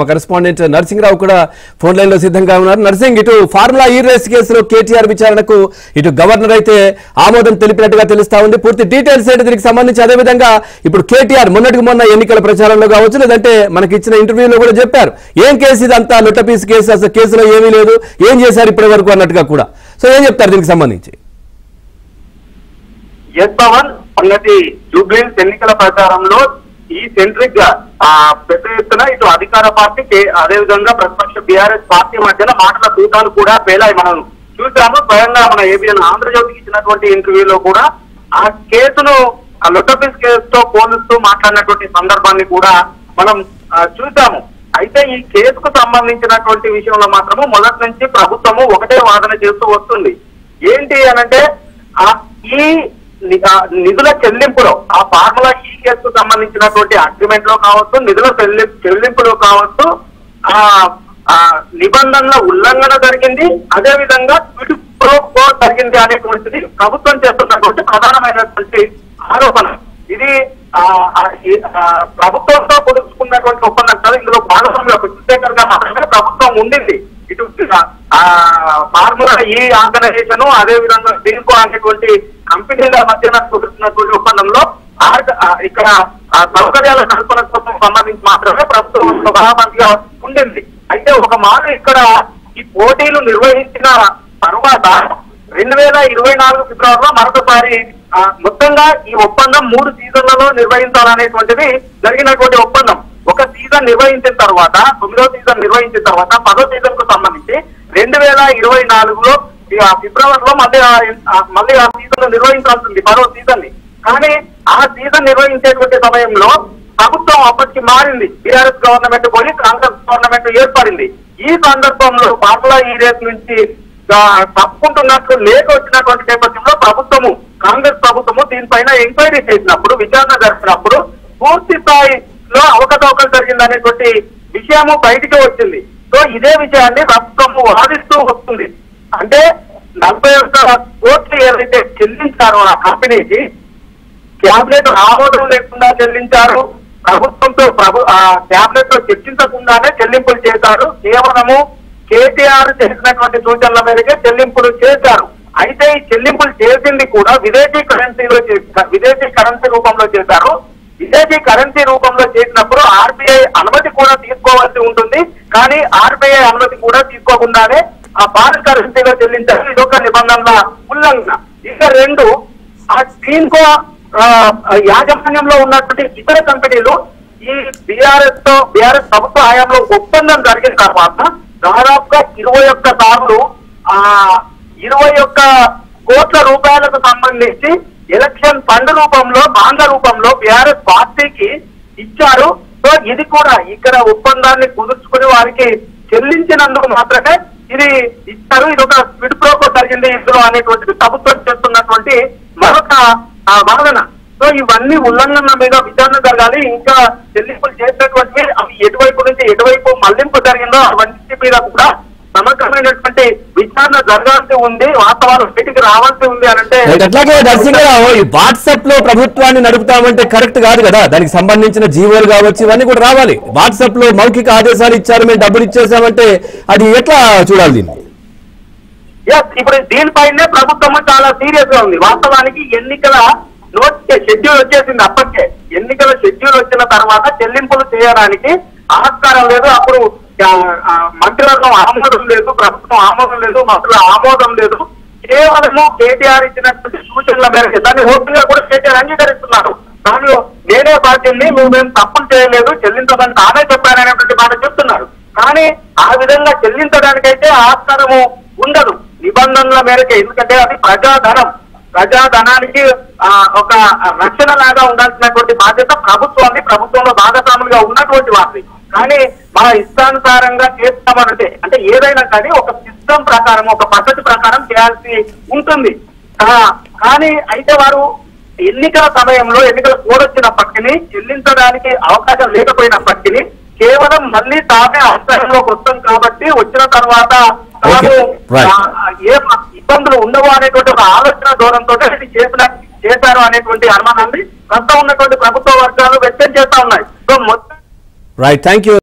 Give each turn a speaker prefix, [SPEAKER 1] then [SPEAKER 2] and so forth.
[SPEAKER 1] మా కరెస్పాండెంట్ నర్సింగ్రావు కూడా phone line లో సిద్ధంగా ఉన్నారు. నర్సింగ్, ఇటు ఫార్ములా ఈ రేస్ కేసులో కేటీఆర్ విచారణకు ఇటు గవర్నర్ అయితే ఆమోదం తెలిపినట్టుగా తెలుస్తా ఉంది. పూర్తి డీటెయిల్స్ ఏంటి దీనికి సంబంధించి, అదే విధంగా ఇప్పుడు కేటీఆర్ మొన్నటికి మొన్న ఎన్నికల ప్రచారంలో కావచ్చు, లేదంటే మనకి ఇచ్చిన ఇంటర్వ్యూలో కూడా చెప్పారు ఏం కేసు ఇదంతా లొట్టపీస్ కేసు, అసలు కేసులో ఏమీ లేదు, ఏం చేశారు ఇప్పటి వరకు అన్నట్టుగా కూడా. సో ఏం చెప్తారు దీనికి సంబంధించి?
[SPEAKER 2] అన్నది జూబ్లీహిల్స్ ఎన్నికల ప్రచారంలో ఈ సెంట్రిక్ గా పెద్ద ఎత్తున ఇటు అధికార పార్టీ అదేవిధంగా ప్రతిపక్ష బీఆర్ఎస్ పార్టీ మధ్యన మాటల తూటాలు కూడా పేలాయి. మనం చూసాము స్వయంగా మన ఏబిఎన్ ఆంధ్రజ్యోతికి ఇచ్చినటువంటి ఇంటర్వ్యూలో కూడా ఆ కేసును లొట్టపీస్ కేసుతో పోలుస్తూ మాట్లాడినటువంటి సందర్భాన్ని కూడా మనం చూసాము. అయితే ఈ కేసుకు సంబంధించినటువంటి విషయంలో మాత్రము మొదటి నుంచి ప్రభుత్వము ఒకటే వాదన చేస్తూ వస్తుంది. ఏంటి అనంటే ఈ నిధుల చెల్లింపులో ఆ ఫార్ములా ఈ కేసుకు సంబంధించినటువంటి అగ్రిమెంట్ లో కావచ్చు, నిధుల చెల్లింపులో కావచ్చు నిబంధనల ఉల్లంఘన జరిగింది, అదే విధంగా క్విడ్ ప్రో క్వో జరిగింది అనేటువంటిది ప్రభుత్వం చేస్తున్నటువంటి ప్రధానమైనటువంటి ఆరోపణ. ఇది ప్రభుత్వంతో కుదుర్చుకున్నటువంటి ఒప్పందం కాదు, ఇందులో భాగస్వామ్య ప్రత్యేకంగా మాత్రమే ప్రభుత్వం ఉండింది. ఇటు ఫార్ములా ఈ ఆర్గనైజేషన్ అదే విధంగా దీనికో అనేటువంటి కంపెనీల మధ్యన కుదురుతున్నటువంటి ఒప్పందంలో ఇక్కడ సౌకర్యాల కల్పన కోసం సంబంధించి మాత్రమే ప్రభుత్వం సభాపతిగా ఉండింది. అయితే ఒక మాట ఇక్కడ ఈ పోటీలు నిర్వహించిన తర్వాత 2024 ఫిబ్రవరిలో మరొకసారి మొత్తంగా ఈ ఒప్పందం 3 సీజన్లలో నిర్వహించాలనేటువంటిది జరిగినటువంటి ఒప్పందం. ఒక సీజన్ నిర్వహించిన తర్వాత 9వ సీజన్ నిర్వహించిన తర్వాత 10వ సీజన్ కు సంబంధించి 2024లో ఫిబ్రవరిలో మళ్ళీ ఆ సీజన్ నిర్వహించాల్సింది 10వ సీజన్ ని. కానీ ఆ సీజన్ నిర్వహించేటువంటి సమయంలో ప్రభుత్వం అప్పటికి మారింది, బీఆర్ఎస్ గవర్నమెంట్ పోయి కాంగ్రెస్ గవర్నమెంట్ ఏర్పడింది. ఈ సందర్భంలో ఫార్ములా ఈ రేస్ నుంచి తప్పుకుంటున్నట్లు లేక వచ్చినటువంటి నేపథ్యంలో ప్రభుత్వము కాంగ్రెస్ ప్రభుత్వము దీనిపైన ఎంక్వైరీ చేసినప్పుడు, విచారణ జరిపినప్పుడు పూర్తి స్థాయిలో అవకతవకలు జరిగిందనేటువంటి విషయము బయటికి వచ్చింది. సో ఇదే విషయాన్ని ప్రభుత్వము వాదిస్తూ వస్తుంది. అంటే 41 కోట్లు ఏదైతే చెల్లించారో ఆ కంపెనీకి క్యాబినెట్ ఆమోదం లేకుండా చెల్లించారు, ప్రభుత్వంతో క్యాబినెట్ లో చర్చించకుండానే చెల్లింపులు చేశారు, కేవలము కేటీఆర్ చేసినటువంటి సూచనల మేరకే చెల్లింపులు చేశారు. అయితే ఈ చెల్లింపులు చేసింది కూడా విదేశీ కరెన్సీ రూపంలో చేశారు. విదేశీ కరెన్సీ రూపంలో చేసినప్పుడు ఆర్బీఐ అనుమతి కూడా తీసుకోవాల్సి ఉంటుంది. కానీ ఆర్బీఐ అనుమతి కూడా తీసుకోకుండానే ఆ ఫారిన్ కరెన్సీలో చెల్లించారు. ఇదొక నిబంధనల ఉల్లంఘన. ఇక 2, ఆ దీనికో యాజమాన్యంలో ఉన్నటువంటి ఇతర కంపెనీలు ఈ బీఆర్ఎస్ ప్రభుత్వ హయాంలో ఒప్పందం జరిగిన తర్వాత దాదాపుగా 21 సార్లు 21 కోట్ల రూపాయలకు సంబంధించి ఎలక్షన్ ఫండ్ రూపంలో బాండ్ల రూపంలో బీఆర్ఎస్ పార్టీకి ఇచ్చారు. సో ఇది కూడా ఇక్కడ ఒప్పందాన్ని కుదుర్చుకుని వారికి చెల్లించినందుకు మాత్రమే ఇది ఇచ్చారు. ఇది ఒక క్విడ్ ప్రో క్వో జరిగింది ఇందులో అనేటువంటిది ప్రభుత్వం చేస్తున్నటువంటి మరొక వాదన. సో ఇవన్నీ ఉల్లంఘన మీద విచారణ జరగాలి. ఇంకా చెల్లింపులు చేసినటువంటివి అవి ఎటువైపు నుంచి ఎటువైపు మళ్లింపు జరిగిందో అవన్నీ మీద కూడా సమగ్రమైనటువంటి విచారణ జరగాల్సి ఉంది, వాస్తవాలు బయటికి రావాల్సి ఉంది అనంటే.
[SPEAKER 1] అట్లాగే నరసింహరావు, వాట్సాప్ లో ప్రభుత్వాన్ని నడుపుతామంటే కరెక్ట్ కాదు కదా, దానికి సంబంధించిన జీవోలు కావచ్చు ఇవన్నీ కూడా రావాలి. వాట్సాప్ లో మౌఖిక ఆదేశాలు ఇచ్చారు, మేము డబ్బులు ఇచ్చేసామంటే అది ఎట్లా చూడాలి దీన్ని?
[SPEAKER 2] ఇప్పుడు దీనిపైనే ప్రభుత్వం చాలా సీరియస్ గా ఉంది. వాస్తవానికి ఎన్నికల షెడ్యూల్ వచ్చేసింది. అప్పటికే ఎన్నికల షెడ్యూల్ వచ్చిన తర్వాత చెల్లింపులు చేయడానికి ఆస్కారం లేదు. అప్పుడు మంత్రివర్గం ఆమోదం లేదు, ప్రభుత్వం ఆమోదం లేదు, మంత్రుల ఆమోదం లేదు. కేవలము కేటీఆర్ ఇచ్చినటువంటి సూచనల మేరకు దాన్ని ఓపెన్ గా కూడా కేటీఆర్ అంగీకరిస్తున్నారు. దానిలో నేనే పార్టీని మేము తప్పులు చేయలేదు, చెల్లించమని తానే చెప్పారనేటువంటి మాట చెప్తున్నారు. కానీ ఆ విధంగా చెల్లించడానికైతే ఆస్కారము ఉండదు నిబంధనల మేరకే. ఎందుకంటే అది ప్రజాధనానికి ఒక రక్షణ లాగా ఉండాల్సినటువంటి బాధ్యత ప్రభుత్వంలో భాగస్వాములుగా ఉన్నటువంటి వారిని. కానీ మన ఇష్టానుసారంగా చేస్తామనంటే అంటే ఏదైనా కానీ ఒక సిస్టమ్ ప్రకారం, ఒక పద్ధతి ప్రకారం చేయాల్సి ఉంటుంది. కానీ అయితే వారు ఎన్నికల సమయంలో ఎన్నికల కోడొచ్చినప్పటికీ చెల్లించడానికి అవకాశం లేకపోయినప్పటికీ కేవలం మళ్ళీ తామే అధికారంలోకి వస్తాం కాబట్టి వచ్చిన తర్వాత ఏ ఇబ్బందులు ఉండవు అనేటువంటి ఒక ఆలోచన ధోరణితో చేశారు అనేటువంటి అనుమానాన్ని ప్రస్తుతం ఉన్నటువంటి ప్రభుత్వ వర్గాలు వ్యక్తం చేస్తా ఉన్నాయి. సో మొత్తం
[SPEAKER 1] రైట్, థ్యాంక్ యూ.